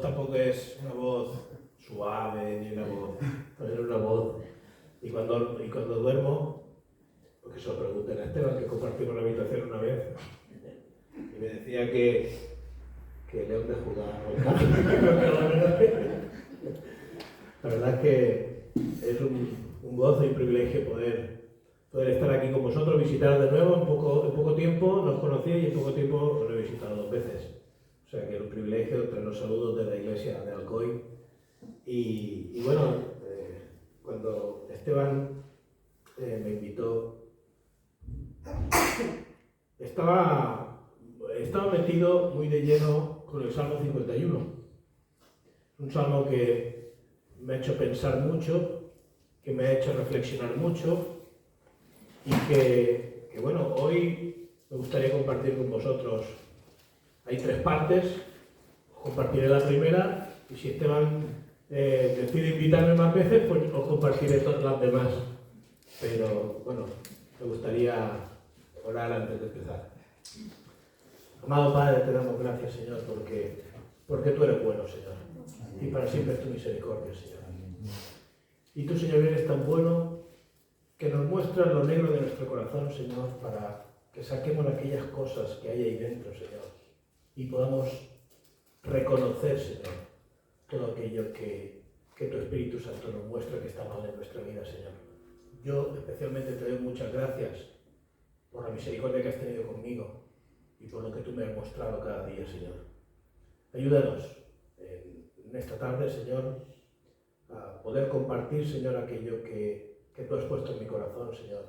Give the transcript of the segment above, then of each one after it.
voz tampoco es una voz suave, ni una voz, es una voz. Y cuando duermo, porque se lo pregunté a Esteban, que compartimos la habitación una vez, y me decía que León de Judá La verdad es que es un gozo y un privilegio poder estar aquí con vosotros, visitaros de nuevo en poco tiempo, nos conocí y en poco tiempo os he visitado 2 veces. O sea que es un privilegio traer los saludos de la iglesia de Alcoy. Y bueno, cuando Esteban me invitó, estaba metido muy de lleno con el Salmo 51. Un salmo que me ha hecho pensar mucho, que me ha hecho reflexionar mucho y que bueno, hoy me gustaría compartir con vosotros. Hay 3 partes, compartiré la primera y si Esteban decide invitarme más veces, pues os compartiré todas las demás. Pero bueno, me gustaría orar antes de empezar. Amado Padre, te damos gracias, Señor, porque tú eres bueno, Señor, y para siempre es tu misericordia, Señor. Y tú, Señor, eres tan bueno que nos muestras lo negro de nuestro corazón, Señor, para que saquemos aquellas cosas que hay ahí dentro, Señor, y podamos reconocer, Señor, todo aquello que tu Espíritu Santo nos muestra que está mal en nuestra vida, Señor. Yo especialmente te doy muchas gracias por la misericordia que has tenido conmigo y por lo que tú me has mostrado cada día, Señor. Ayúdanos en esta tarde, Señor, a poder compartir, Señor, aquello que tú has puesto en mi corazón, Señor,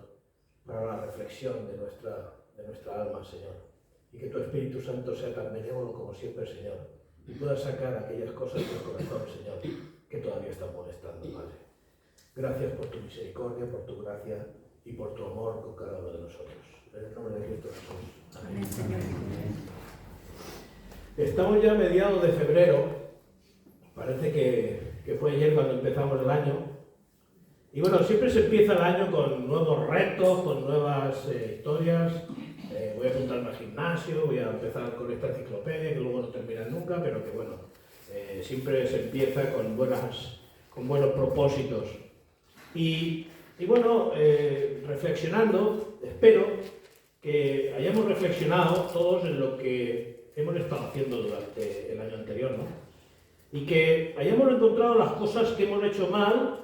para la reflexión de nuestra alma, Señor. Y que tu Espíritu Santo sea tan benévolo como siempre, Señor, y pueda sacar aquellas cosas del corazón, Señor, que todavía están molestando, Padre. Gracias por tu misericordia, por tu gracia y por tu amor con cada uno de nosotros. En el nombre de Cristo Jesús. Amén. Estamos ya a mediados de febrero. Parece que fue ayer cuando empezamos el año. Y bueno, siempre se empieza el año con nuevos retos, con nuevas historias. Voy a apuntarme al gimnasio, voy a empezar con esta enciclopedia que luego no termina nunca, pero que bueno, siempre se empieza con buenos propósitos. Y bueno, reflexionando, espero que hayamos reflexionado todos en lo que hemos estado haciendo durante el año anterior, ¿no? Y que hayamos encontrado las cosas que hemos hecho mal,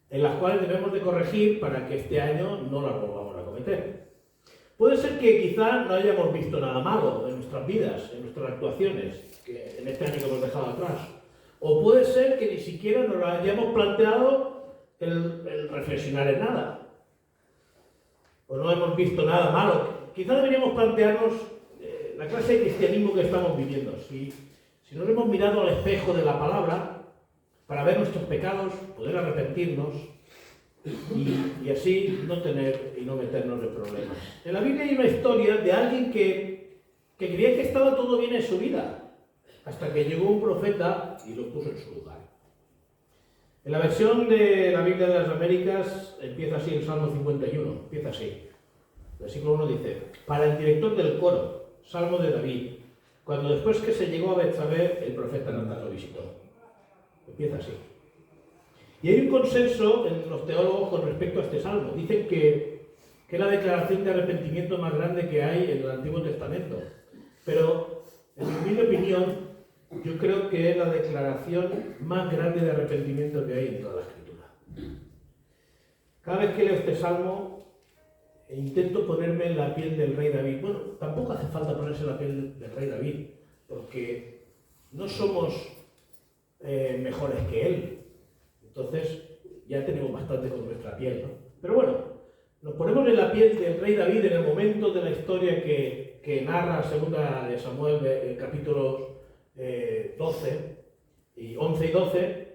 en las cuales debemos de corregir para que este año no las volvamos a cometer. Puede ser que quizá no hayamos visto nada malo en nuestras vidas, en nuestras actuaciones, en este año que hemos dejado atrás. O puede ser que ni siquiera nos hayamos planteado el reflexionar en nada. O no hemos visto nada malo. Quizá deberíamos plantearnos la clase de cristianismo que estamos viviendo. Si nos hemos mirado al espejo de la palabra para ver nuestros pecados, poder arrepentirnos y así no tener y no meternos en problemas. En la Biblia hay una historia de alguien que creía que estaba todo bien en su vida, hasta que llegó un profeta y lo puso en su lugar. En la versión de la Biblia de las Américas empieza así el Salmo 51, empieza así. Versículo 1 dice: para el director del coro, Salmo de David, cuando después que se llegó a Betsabé, el profeta Natán lo visitó. Empieza así. Y hay un consenso en los teólogos con respecto a este salmo. Dicen que es la declaración de arrepentimiento más grande que hay en el Antiguo Testamento. Pero, en mi opinión, yo creo que es la declaración más grande de arrepentimiento que hay en toda la Escritura. Cada vez que leo este salmo, intento ponerme en la piel del rey David. Bueno, tampoco hace falta ponerse en la piel del rey David, porque no somos mejores que él. Entonces, ya tenemos bastante con nuestra piel, ¿no? Pero bueno, nos ponemos en la piel del rey David en el momento de la historia que narra segunda de Samuel, el capítulo 11 y 12,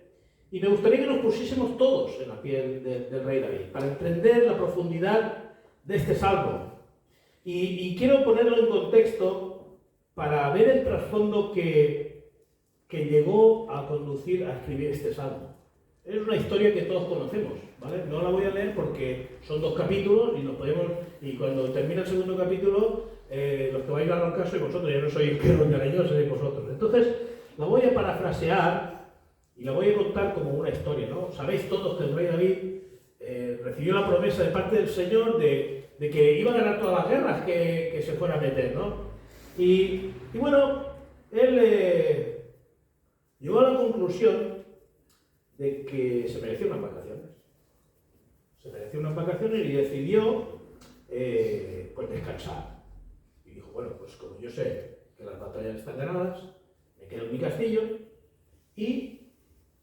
y me gustaría que nos pusiésemos todos en la piel del rey David, para entender la profundidad de este salmo. Y quiero ponerlo en contexto para ver el trasfondo que llegó a conducir a escribir este salmo. Es una historia que todos conocemos, ¿vale? No la voy a leer porque son 2 capítulos y cuando termina el segundo capítulo, los que vais a dar caso sois vosotros, yo no soy el que rondaré yo, sois vosotros. Entonces, la voy voy a parafrasear y la voy a contar como una historia, ¿no? Sabéis todos que el rey David recibió la promesa de parte del Señor de que iba a ganar todas las guerras que se fuera a meter, ¿no? Y bueno, él llegó a la conclusión de que se merecía unas vacaciones. Se merecía unas vacaciones y decidió pues descansar. Y dijo, bueno, pues como yo sé que las batallas están ganadas, me quedo en mi castillo y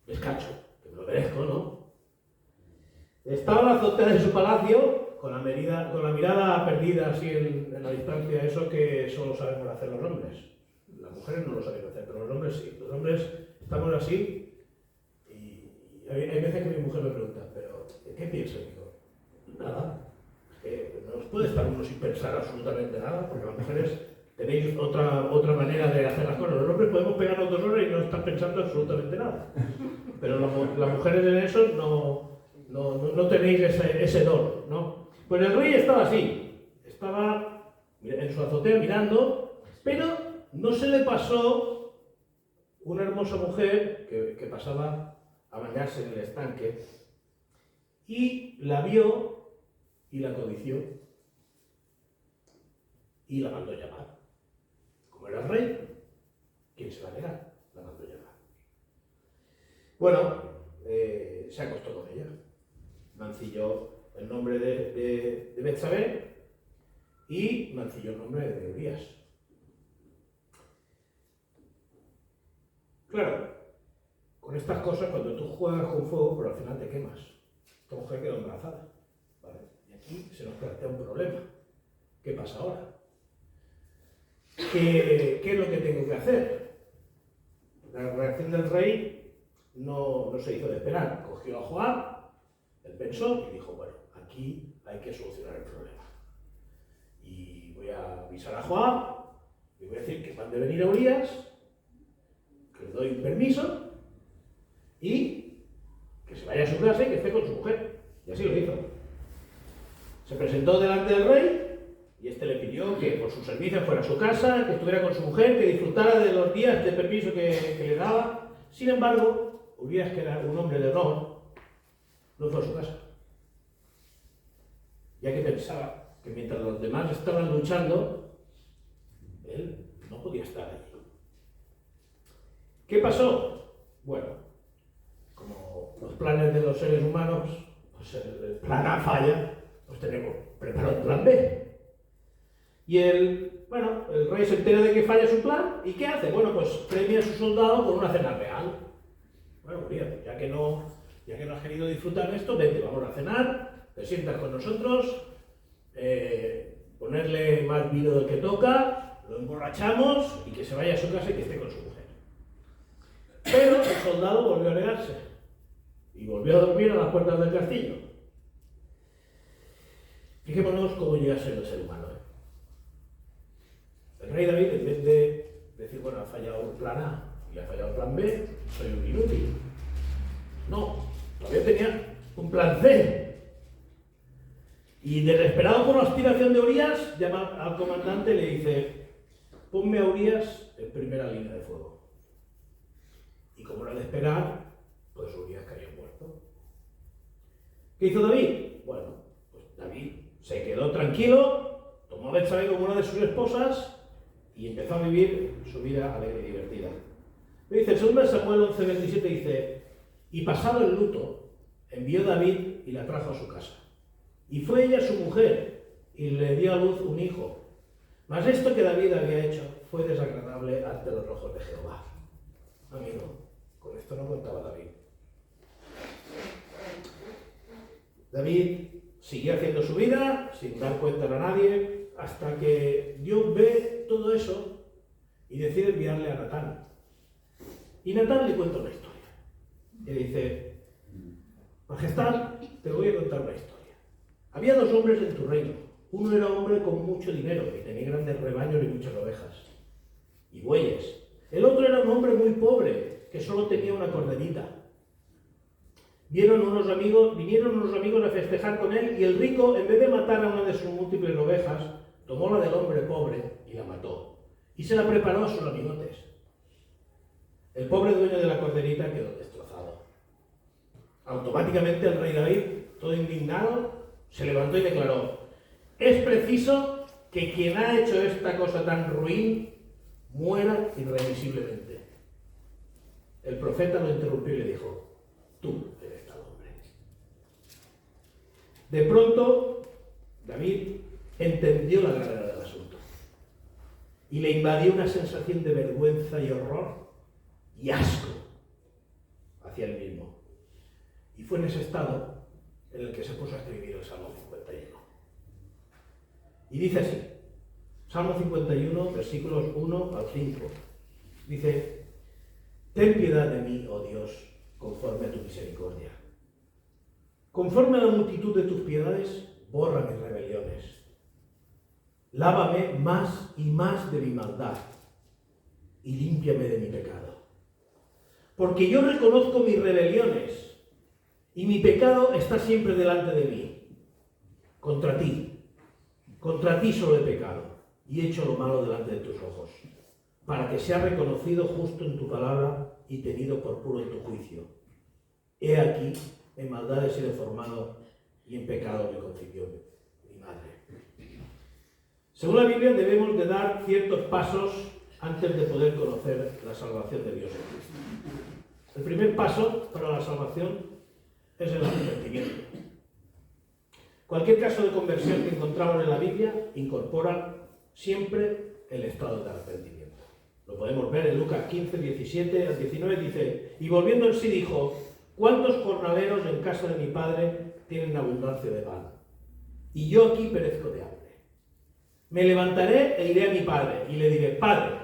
descanso, que me lo merezco, ¿no? Estaba en la azotea de su palacio con la mirada perdida así en la distancia, eso que solo sabemos hacer los hombres. Las mujeres no lo saben hacer, pero los hombres sí. Los hombres estamos así y hay veces que mi mujer me pregunta, pero ¿qué piensas? Digo, nada. No os puede estar uno sin pensar absolutamente nada, porque las mujeres tenéis otra manera de hacer las cosas. Los hombres podemos pegarnos 2 horas y no estar pensando absolutamente nada. Pero las mujeres en eso no tenéis ese don, ¿no? Pues el rey estaba así, estaba en su azotea mirando, pero no se le pasó una hermosa mujer que pasaba a bañarse en el estanque y la vio y la codició y la mandó llamar. Como era el rey, ¿quién se va a negar? La mandó llamar. Bueno, se acostó con ella. Mancilló el nombre de Betsabé y mancilló el nombre de Urías. Claro, con estas cosas, cuando tú juegas con fuego, pero al final te quemas. Esta mujer quedó embarazada. ¿Vale? Y aquí se nos plantea un problema. ¿Qué pasa ahora? ¿Qué es lo que tengo que hacer? La reacción del rey no se hizo de esperar. Cogió a Joab. Él pensó y dijo, bueno, aquí hay que solucionar el problema. Y voy a avisar a Joab, y voy a decir que mande venir a Urías, que le doy un permiso, y que se vaya a su casa y que esté con su mujer. Y así lo hizo. Se presentó delante del rey, y este le pidió que por su servicio fuera a su casa, que estuviera con su mujer, que disfrutara de los días de permiso que le daba. Sin embargo, Urías, que era un hombre de honor, no fue a su casa, ya que pensaba que mientras los demás estaban luchando, él no podía estar allí. ¿Qué pasó? Bueno, como los planes de los seres humanos, pues el plan A falla, pues tenemos preparado el plan B. Y el rey se entera de que falla su plan, ¿y qué hace? Bueno, pues premia a su soldado con una cena real. Bueno, mira, ya que no has querido disfrutar de esto, vente, vamos a cenar, te sientas con nosotros, ponerle más vino del que toca, lo emborrachamos y que se vaya a su casa y que esté con su mujer. Pero el soldado volvió a negarse y volvió a dormir a las puertas del castillo. Fijémonos cómo llega a ser el ser humano. El rey David, en vez de decir, bueno, ha fallado el plan A y ha fallado el plan B, soy un inútil. No, todavía tenía un plan C. Y desesperado por la aspiración de Urías, llama al comandante y le dice, ponme a Urías en primera línea de fuego. Y como era de esperar, pues Urías cayó muerto. ¿Qué hizo David? Bueno, pues David se quedó tranquilo, tomó a Betsabé como una de sus esposas y empezó a vivir su vida alegre y divertida. Me dice, el 2 Samuel 11:27 dice, y pasado el luto, envió David y la trajo a su casa. Y fue ella su mujer, y le dio a luz un hijo. Mas esto que David había hecho fue desagradable ante los ojos de Jehová. Amigo, con esto no contaba David. David siguió haciendo su vida, sin dar cuenta a nadie, hasta que Dios ve todo eso y decide enviarle a Natán. Y Natán le cuenta una historia. Y le dice, Majestad, te voy a contar una historia. Había 2 hombres en tu reino. Uno era hombre con mucho dinero y tenía grandes rebaños y muchas ovejas y bueyes. El otro era un hombre muy pobre que solo tenía una corderita. Vinieron unos amigos a festejar con él y el rico, en vez de matar a una de sus múltiples ovejas, tomó la del hombre pobre y la mató y se la preparó a sus amigotes. El pobre dueño de la corderita quedó destrozado. Automáticamente el rey David, todo indignado, se levantó y declaró: es preciso que quien ha hecho esta cosa tan ruin muera irremisiblemente. El profeta lo interrumpió y le dijo: tú eres tal hombre. De pronto, David entendió la gravedad del asunto y le invadió una sensación de vergüenza y horror y asco hacia él mismo. Y fue en ese estado en el que se puso a escribir el Salmo 51. Y dice así, Salmo 51, versículos 1 al 5. Dice: ten piedad de mí, oh Dios, conforme a tu misericordia. Conforme a la multitud de tus piedades, borra mis rebeliones. Lávame más y más de mi maldad y límpiame de mi pecado. Porque yo reconozco mis rebeliones y mi pecado está siempre delante de mí. Contra ti solo he pecado y he hecho lo malo delante de tus ojos, para que sea reconocido justo en tu palabra y tenido por puro en tu juicio. He aquí, en maldad he sido formado y en pecado me concibió mi madre. Según la Biblia, debemos de dar ciertos pasos antes de poder conocer la salvación de Dios en Cristo. El primer paso para la salvación es el arrepentimiento. Cualquier caso de conversión que encontramos en la Biblia incorpora siempre el estado de arrepentimiento. Lo podemos ver en Lucas 15, 17 al 19, dice: y volviendo en sí dijo: ¿cuántos jornaleros en casa de mi padre tienen abundancia de pan? Y yo aquí perezco de hambre. Me levantaré e iré a mi padre y le diré: Padre,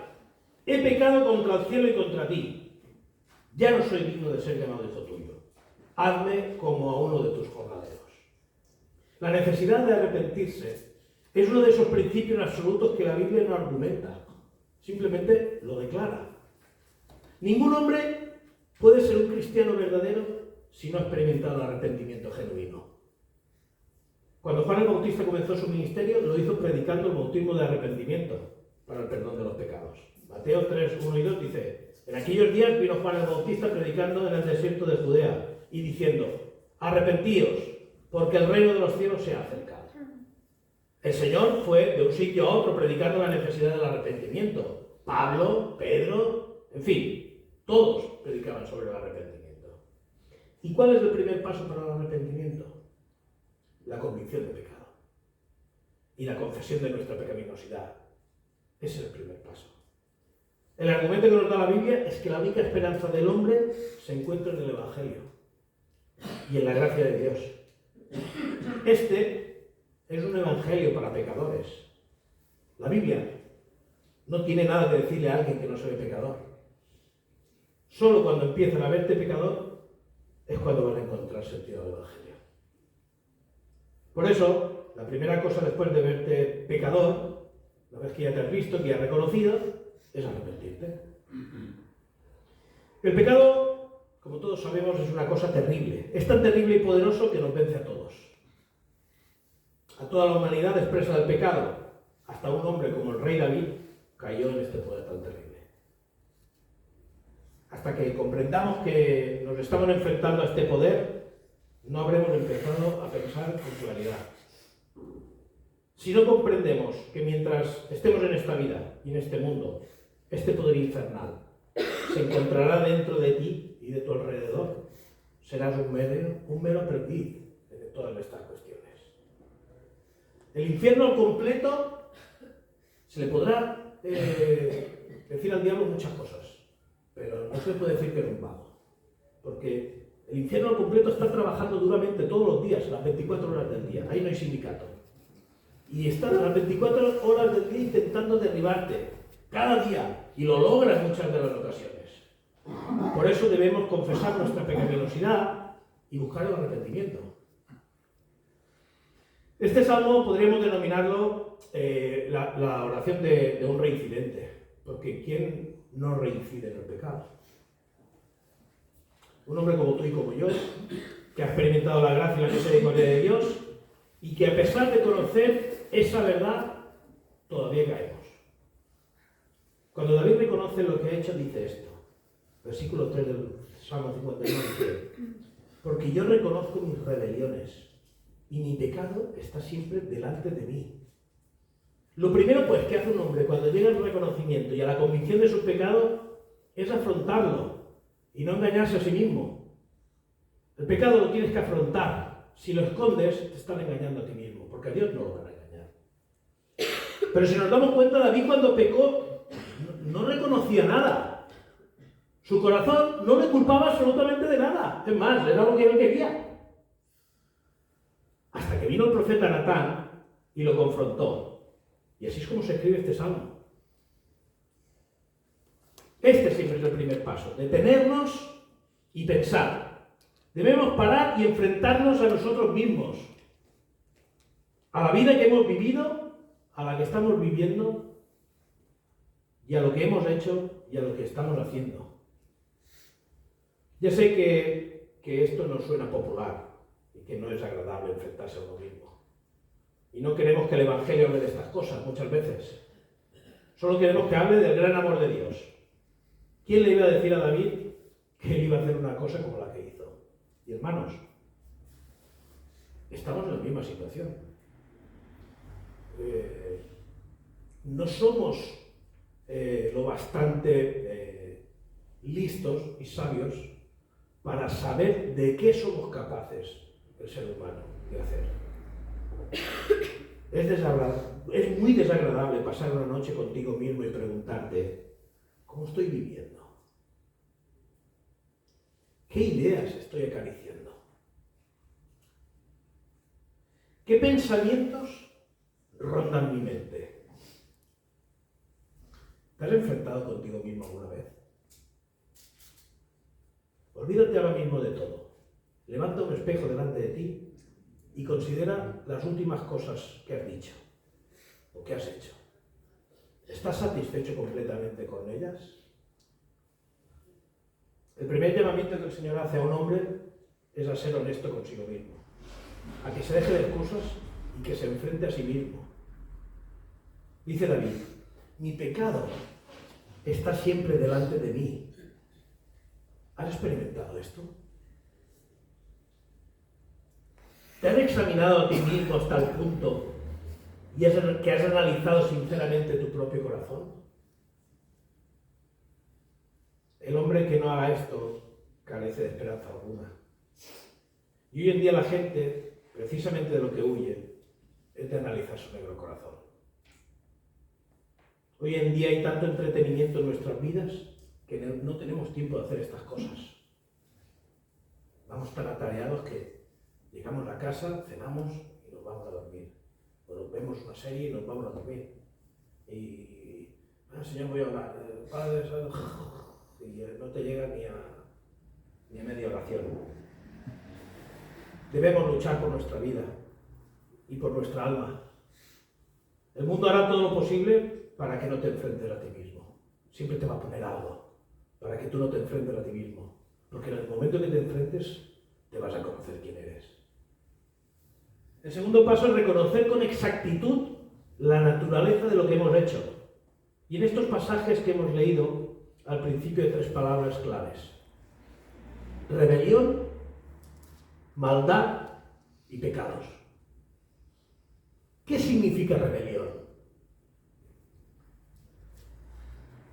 he pecado contra el cielo y contra ti. Ya no soy digno de ser llamado hijo tuyo. Hazme como a uno de tus jornaleros. La necesidad de arrepentirse es uno de esos principios absolutos que la Biblia no argumenta, simplemente lo declara. Ningún hombre puede ser un cristiano verdadero si no ha experimentado el arrepentimiento genuino. Cuando Juan el Bautista comenzó su ministerio, lo hizo predicando el bautismo de arrepentimiento para el perdón de los pecados. Mateo 3, 1 y 2 dice: en aquellos días vino Juan el Bautista predicando en el desierto de Judea y diciendo: arrepentíos, porque el reino de los cielos se ha acercado. El Señor fue de un sitio a otro predicando la necesidad del arrepentimiento. Pablo, Pedro, en fin, todos predicaban sobre el arrepentimiento. ¿Y cuál es el primer paso para el arrepentimiento? La convicción de pecado y la confesión de nuestra pecaminosidad. Ese es el primer paso. El argumento que nos da la Biblia es que la única esperanza del hombre se encuentra en el Evangelio y en la gracia de Dios. Este es un evangelio para pecadores. La Biblia no tiene nada que decirle a alguien que no se ve pecador. Solo cuando empiezan a verte pecador es cuando van a encontrar sentido del evangelio. Por eso, la primera cosa después de verte pecador, una vez que ya te has visto, que ya has reconocido, es arrepentirte. El pecado, como todos sabemos, es una cosa terrible. Es tan terrible y poderoso que nos vence a todos. A toda la humanidad expresa el pecado. Hasta un hombre como el rey David cayó en este poder tan terrible. Hasta que comprendamos que nos estamos enfrentando a este poder, no habremos empezado a pensar con claridad. Si no comprendemos que mientras estemos en esta vida y en este mundo, este poder infernal se encontrará dentro de ti y de tu alrededor, serás un mero aprendiz de todas estas cuestiones. El infierno al completo se le podrá decir al diablo muchas cosas, pero no se le puede decir que es un vago, porque el infierno al completo está trabajando duramente todos los días, las 24 horas del día. Ahí no hay sindicato. Y está las 24 horas del día intentando derribarte, cada día, y lo logra en muchas de las ocasiones. Por eso debemos confesar nuestra pecaminosidad y buscar el arrepentimiento. Este salmo podríamos denominarlo la oración de un reincidente, porque ¿quién no reincide en el pecado? Un hombre como tú y como yo, que ha experimentado la gracia y la misericordia de Dios, y que a pesar de conocer esa verdad, todavía caemos. Cuando David reconoce lo que ha hecho, dice esto: Versículo 3 del Salmo 51 dice: porque yo reconozco mis rebeliones y mi pecado está siempre delante de mí. Lo primero, pues, que hace un hombre cuando llega al reconocimiento y a la convicción de su pecado es afrontarlo y no engañarse a sí mismo. El pecado lo tienes que afrontar. Si lo escondes, te están engañando a ti mismo, porque a Dios no lo van a engañar. Pero si nos damos cuenta, David cuando pecó no reconocía nada. Su corazón no le culpaba absolutamente de nada. Es más, era lo que él quería. Hasta que vino el profeta Natán y lo confrontó. Y así es como se escribe este salmo. Este siempre es el primer paso: detenernos y pensar. Debemos parar y enfrentarnos a nosotros mismos, a la vida que hemos vivido, a la que estamos viviendo, y a lo que hemos hecho y a lo que estamos haciendo. Ya sé que esto no suena popular y que no es agradable enfrentarse a uno mismo. Y no queremos que el Evangelio hable de estas cosas muchas veces. Solo queremos que hable del gran amor de Dios. ¿Quién le iba a decir a David que él iba a hacer una cosa como la que hizo? Y hermanos, estamos en la misma situación. No somos lo bastante listos y sabios para saber de qué somos capaces el ser humano de hacer. Es muy desagradable pasar una noche contigo mismo y preguntarte: ¿cómo estoy viviendo? ¿Qué ideas estoy acariciando? ¿Qué pensamientos rondan mi mente? ¿Te has enfrentado contigo mismo alguna vez? Olvídate ahora mismo de todo. Levanta un espejo delante de ti y considera las últimas cosas que has dicho o que has hecho. ¿Estás satisfecho completamente con ellas? El primer llamamiento que el Señor hace a un hombre es a ser honesto consigo mismo, a que se deje de excusas y que se enfrente a sí mismo. Dice David: mi pecado está siempre delante de mí. ¿Has experimentado esto? ¿Te has examinado a ti mismo hasta el punto que has analizado sinceramente tu propio corazón? El hombre que no haga esto carece de esperanza alguna. Y hoy en día la gente, precisamente de lo que huye, es de analizar su negro corazón. Hoy en día hay tanto entretenimiento en nuestras vidas que no tenemos tiempo de hacer estas cosas. Vamos tan atareados que llegamos a casa, cenamos y nos vamos a dormir. O nos vemos una serie y nos vamos a dormir. Y, Señor, voy a orar. Padre, y no te llega ni a media oración. Debemos luchar por nuestra vida y por nuestra alma. El mundo hará todo lo posible para que no te enfrentes a ti mismo. Siempre te va a poner algo para que tú no te enfrentes a ti mismo. Porque en el momento que te enfrentes, te vas a conocer quién eres. El segundo paso es reconocer con exactitud la naturaleza de lo que hemos hecho. Y en estos pasajes que hemos leído, al principio, hay 3 palabras claves: rebelión, maldad y pecados. ¿Qué significa rebelión?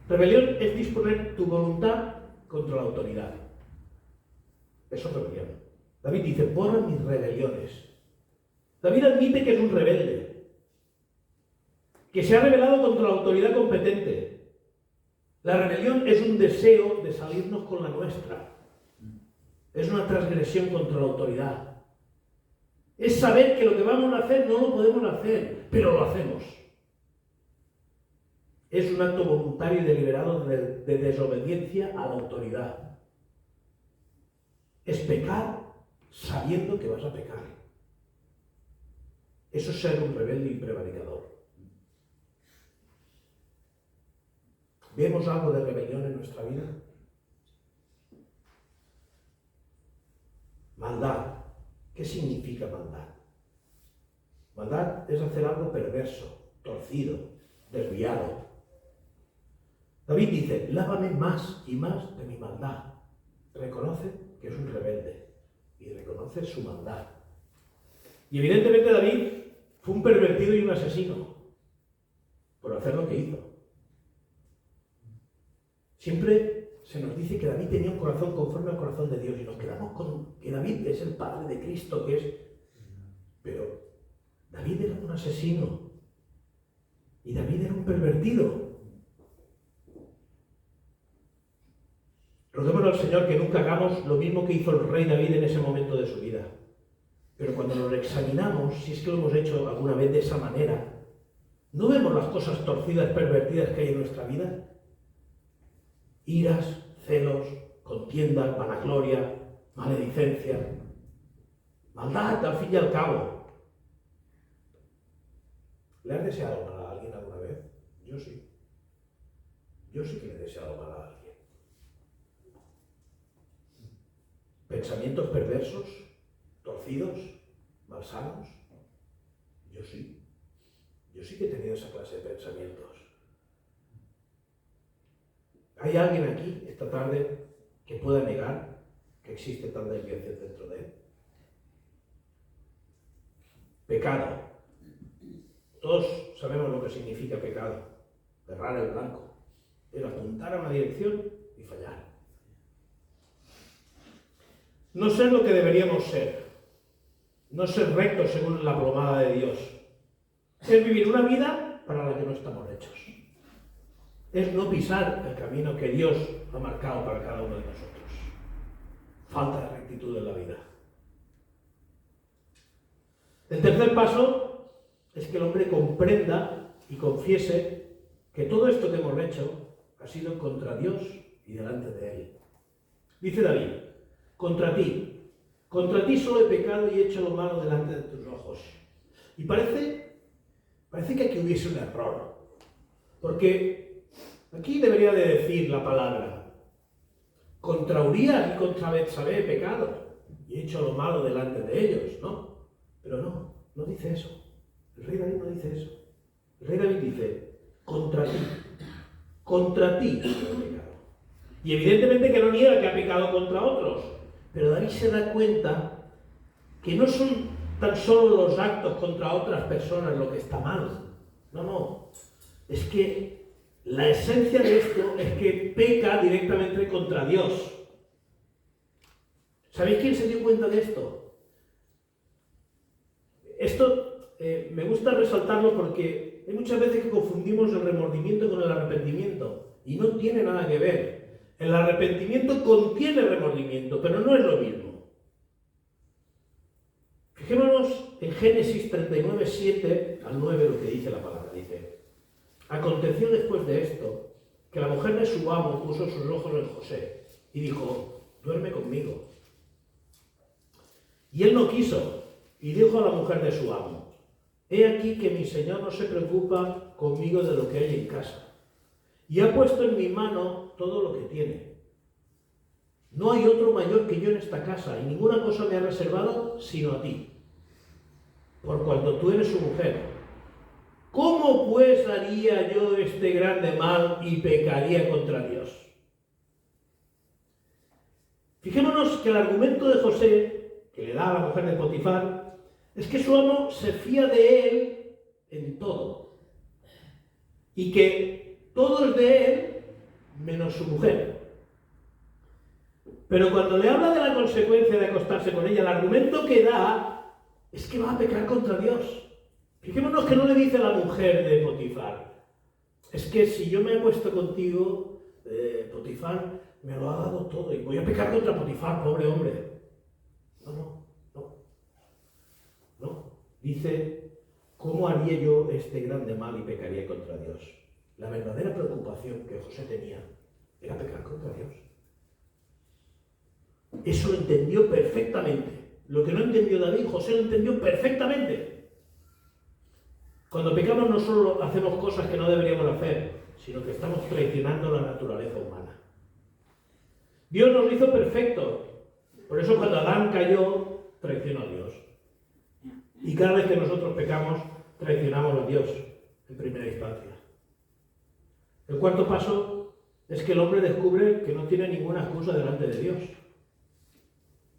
Rebelión es disponer tu voluntad contra la autoridad. Eso es rebelión. David dice: borra mis rebeliones. David admite que es un rebelde, que se ha rebelado contra la autoridad competente. La rebelión es un deseo de salirnos con la nuestra. Es una transgresión contra la autoridad. Es saber que lo que vamos a hacer no lo podemos hacer, pero lo hacemos. Es un acto voluntario y deliberado de desobediencia a la autoridad. Es pecar sabiendo que vas a pecar. Eso es ser un rebelde y prevaricador. ¿Vemos algo de rebelión en nuestra vida? Maldad. ¿Qué significa maldad? Maldad es hacer algo perverso, torcido, desviado. David dice, lávame más y más de mi maldad. Reconoce que es un rebelde y reconoce su maldad. Y evidentemente David fue un pervertido y un asesino por hacer lo que hizo. Siempre se nos dice que David tenía un corazón conforme al corazón de Dios y nos quedamos con que David es el padre de Cristo, pero David era un asesino y David era un pervertido. Roguémosle al Señor que nunca hagamos lo mismo que hizo el rey David en ese momento de su vida. Pero cuando nos examinamos, si es que lo hemos hecho alguna vez de esa manera, ¿no vemos las cosas torcidas, pervertidas que hay en nuestra vida? Iras, celos, contiendas, vanagloria, maledicencia, maldad al fin y al cabo. ¿Le has deseado mal a alguien alguna vez? Yo sí. Yo sí que le he deseado mal a alguien. ¿Pensamientos perversos, torcidos, malsanos? Yo sí. Yo sí que he tenido esa clase de pensamientos. ¿Hay alguien aquí esta tarde que pueda negar que existe tal desviación dentro de él? Pecado. Todos sabemos lo que significa pecado. Errar el blanco. Es apuntar a una dirección y fallar. No ser lo que deberíamos ser. No ser rectos según la plomada de Dios. Es vivir una vida para la que no estamos hechos. Es no pisar el camino que Dios ha marcado para cada uno de nosotros. Falta de rectitud en la vida. El tercer paso es que el hombre comprenda y confiese que todo esto que hemos hecho ha sido contra Dios y delante de Él. Dice David, contra ti solo he pecado y he hecho lo malo delante de tus ojos. Y parece que aquí hubiese un error, porque aquí debería de decir la palabra, contra Urías y contra Betsabé he pecado y he hecho lo malo delante de ellos, ¿no? Pero no dice eso. El rey David no dice eso. El rey David dice, contra ti solo he pecado. Y evidentemente que no niega que ha pecado contra otros, pero David se da cuenta que no son tan solo los actos contra otras personas lo que está mal. No. Es que la esencia de esto es que peca directamente contra Dios. ¿Sabéis quién se dio cuenta de esto? Esto me gusta resaltarlo porque hay muchas veces que confundimos el remordimiento con el arrepentimiento y no tiene nada que ver. El arrepentimiento contiene remordimiento, pero no es lo mismo. Fijémonos en Génesis 39, 7 al 9 lo que dice la palabra. Dice, aconteció después de esto que la mujer de su amo puso sus ojos en José y dijo, duerme conmigo. Y él no quiso y dijo a la mujer de su amo, he aquí que mi señor no se preocupa conmigo de lo que hay en casa y ha puesto en mi mano todo lo que tiene. No hay otro mayor que yo en esta casa y ninguna cosa me ha reservado sino a ti, por cuanto tú eres su mujer. ¿Cómo pues haría yo este grande mal y pecaría contra Dios? Fijémonos que el argumento de José, que le da a la mujer de Potifar, es que su amo se fía de él en todo y que todo es de él menos su mujer. Pero cuando le habla de la consecuencia de acostarse con ella, el argumento que da es que va a pecar contra Dios. Fijémonos que no le dice a la mujer de Potifar, es que si yo me acuesto contigo, Potifar me lo ha dado todo y voy a pecar contra Potifar, pobre hombre. No. Dice, ¿cómo haría yo este grande mal y pecaría contra Dios? La verdadera preocupación que José tenía era pecar contra Dios. Eso lo entendió perfectamente. Lo que no entendió David, José lo entendió perfectamente. Cuando pecamos no solo hacemos cosas que no deberíamos hacer, sino que estamos traicionando la naturaleza humana. Dios nos hizo perfectos. Por eso cuando Adán cayó, traicionó a Dios. Y cada vez que nosotros pecamos, traicionamos a Dios en primera instancia. El cuarto paso es que el hombre descubre que no tiene ninguna excusa delante de Dios.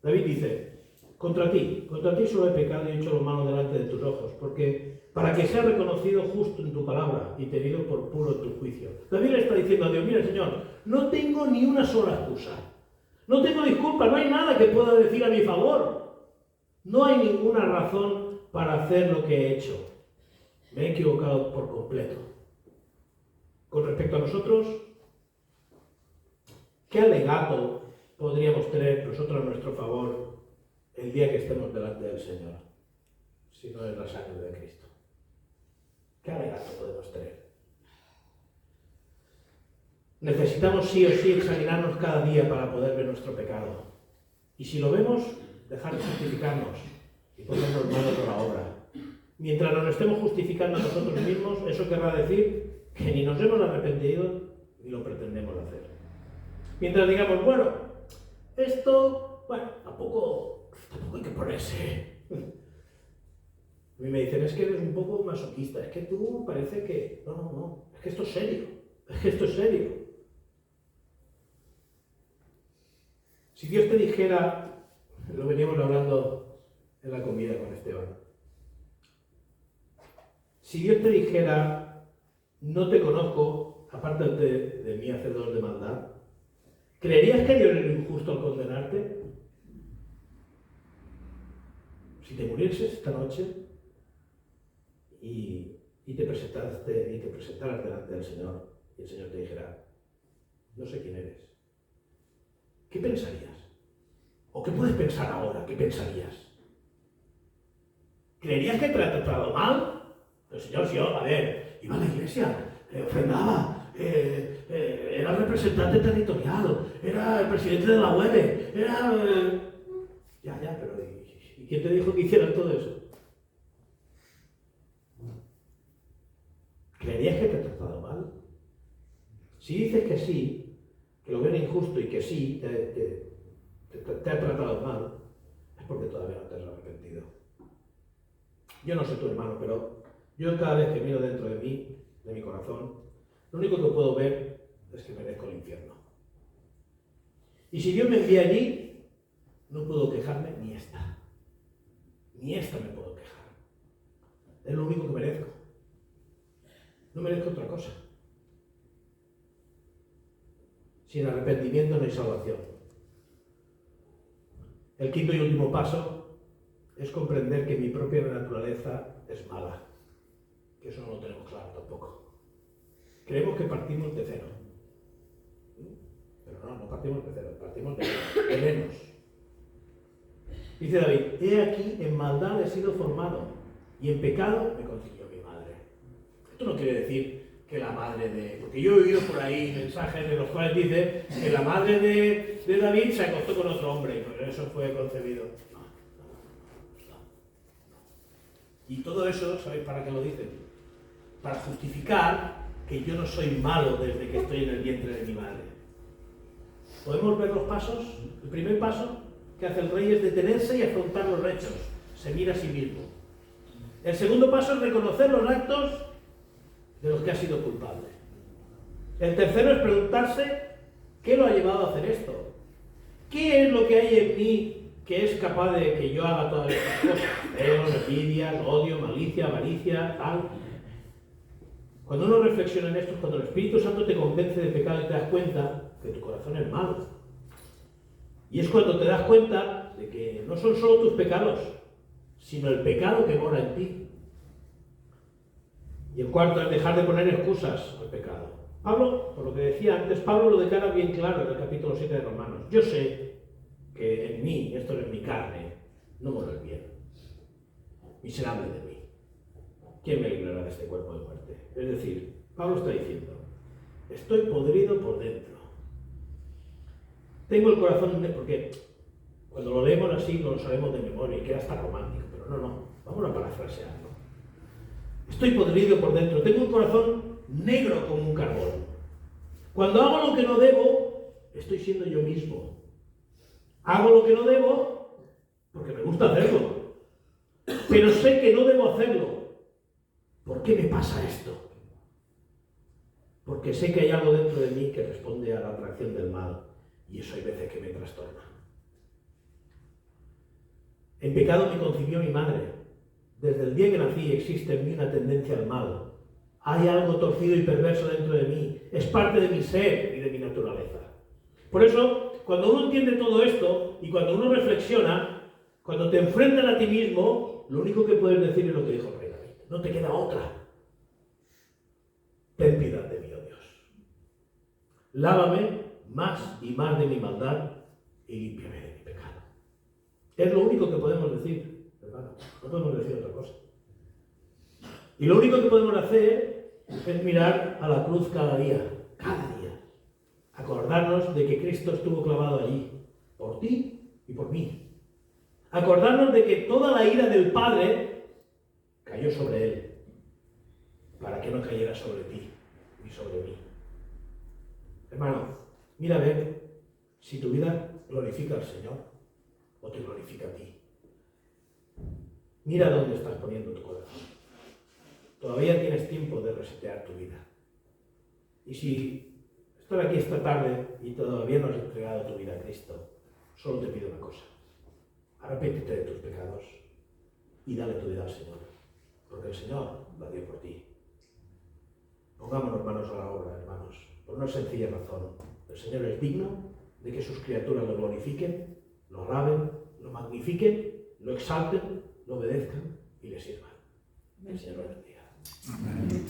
David dice, contra ti solo he pecado y he hecho lo malo delante de tus ojos, porque para que sea reconocido justo en tu palabra y tenido por puro en tu juicio. David le está diciendo a Dios, mira Señor, no tengo ni una sola excusa, no tengo disculpa, no hay nada que pueda decir a mi favor, no hay ninguna razón para hacer lo que he hecho, me he equivocado por completo. Con respecto a nosotros, ¿qué alegato podríamos tener nosotros a nuestro favor el día que estemos delante del Señor, si no es la sangre de Cristo? ¿Qué alegato podemos tener? Necesitamos sí o sí examinarnos cada día para poder ver nuestro pecado. Y si lo vemos, dejar de justificarnos y ponernos manos a la obra. Mientras nos estemos justificando a nosotros mismos, eso querrá decir que ni nos hemos arrepentido ni lo pretendemos hacer. Mientras digamos, bueno, esto, tampoco hay que ponerse. A mí me dicen, es que eres un poco masoquista, es que tú parece que... No, es que esto es serio, Si Dios te dijera, lo veníamos hablando en la comida con Esteban, si Dios te dijera, no te conozco, aparte de mí, hacedor de maldad, ¿creerías que Dios era injusto al condenarte? Si te murieses esta noche y te presentaras delante del Señor y el Señor te dijera, no sé quién eres, ¿qué pensarías? ¿O qué puedes pensar ahora? ¿Qué pensarías? ¿Creerías que te ha tratado mal? El Señor, sí, a ver, iba a la iglesia, ofrendaba, era el representante territorial, era el presidente de la UEB, era... pero ¿y quién te dijo que hicieras todo eso? ¿Creerías que te ha tratado mal? Si dices que sí, que lo ven injusto y que sí, te ha tratado mal, es porque todavía no te has arrepentido. Yo no sé tu hermano, pero yo cada vez que miro dentro de mí, de mi corazón, lo único que puedo ver es que merezco el infierno. Y si Dios me envía allí, no puedo quejarme ni esta. Ni esta me puedo quejar. Es lo único que merezco. No merezco otra cosa. Sin arrepentimiento no hay salvación. El quinto y último paso es comprender que mi propia naturaleza es mala. Que eso no lo tenemos claro tampoco. Creemos que partimos de cero. Pero no partimos de cero, partimos de menos. Dice David, he aquí en maldad he sido formado y en pecado me concibió mi madre. Esto no quiere decir que la madre de... Porque yo he oído por ahí mensajes de los cuales dicen que la madre de David se acostó con otro hombre y por eso fue concebido. No. Y todo eso, ¿sabéis para qué lo dicen? Para justificar que yo no soy malo desde que estoy en el vientre de mi madre. ¿Podemos ver los pasos? El primer paso que hace el rey es detenerse y afrontar los hechos. Se mira a sí mismo. El segundo paso es reconocer los actos de los que ha sido culpable. El tercero es preguntarse qué lo ha llevado a hacer esto. ¿Qué es lo que hay en mí que es capaz de que yo haga todas estas cosas? Celos, envidias, odio, malicia, avaricia, tal. Cuando uno reflexiona en esto, cuando el Espíritu Santo te convence de pecado y te das cuenta que tu corazón es malo. Y es cuando te das cuenta de que no son solo tus pecados, sino el pecado que mora en ti. Y el cuarto es dejar de poner excusas al pecado. Pablo, por lo que decía antes, Pablo lo declara bien claro en el capítulo 7 de Romanos. Yo sé que en mí, esto es en mi carne, no mora el bien. Miserable de mí. ¿Quién me librará de este cuerpo de muerte? Es decir, Pablo está diciendo, estoy podrido por dentro. Tengo el corazón, porque cuando lo leemos así no lo sabemos de memoria y queda hasta romántico, pero no, vamos a parafrasearlo. Estoy podrido por dentro, tengo un corazón negro como un carbón. Cuando hago lo que no debo, estoy siendo yo mismo. Hago lo que no debo porque me gusta hacerlo, pero sé que no debo hacerlo. ¿Por qué me pasa esto? porque sé que hay algo dentro de mí que responde a la atracción del mal, y eso hay veces que me trastorna. En pecado me concibió mi madre. Desde el día que nací existe en mí una tendencia al mal. Hay algo torcido y perverso dentro de mí. Es parte de mi ser y de mi naturaleza. Por eso, cuando uno entiende todo esto y cuando uno reflexiona, cuando te enfrentas a ti mismo, lo único que puedes decir es lo que dijo el rey David. No te queda otra. Ten piedad de mí, oh Dios. Lávame más y más de mi maldad y límpiame de mi pecado. Es lo único que podemos decir, hermano. No podemos decir otra cosa. Y lo único que podemos hacer es mirar a la cruz cada día. Acordarnos de que Cristo estuvo clavado allí, por ti y por mí. Acordarnos de que toda la ira del Padre cayó sobre Él, para que no cayera sobre ti ni sobre mí. Hermano, mira a ver si tu vida glorifica al Señor o te glorifica a ti. Mira dónde estás poniendo tu corazón. Todavía tienes tiempo de resetear tu vida. Y si estás aquí esta tarde y todavía no has entregado tu vida a Cristo, solo te pido una cosa. Arrepéntete de tus pecados y dale tu vida al Señor, porque el Señor la dio por ti. Pongámonos manos a la obra, hermanos, por una sencilla razón. El Señor es digno de que sus criaturas lo glorifiquen, lo alaben, lo magnifiquen, lo exalten, lo obedezcan y le sirvan. El Señor lo bendiga. Amén.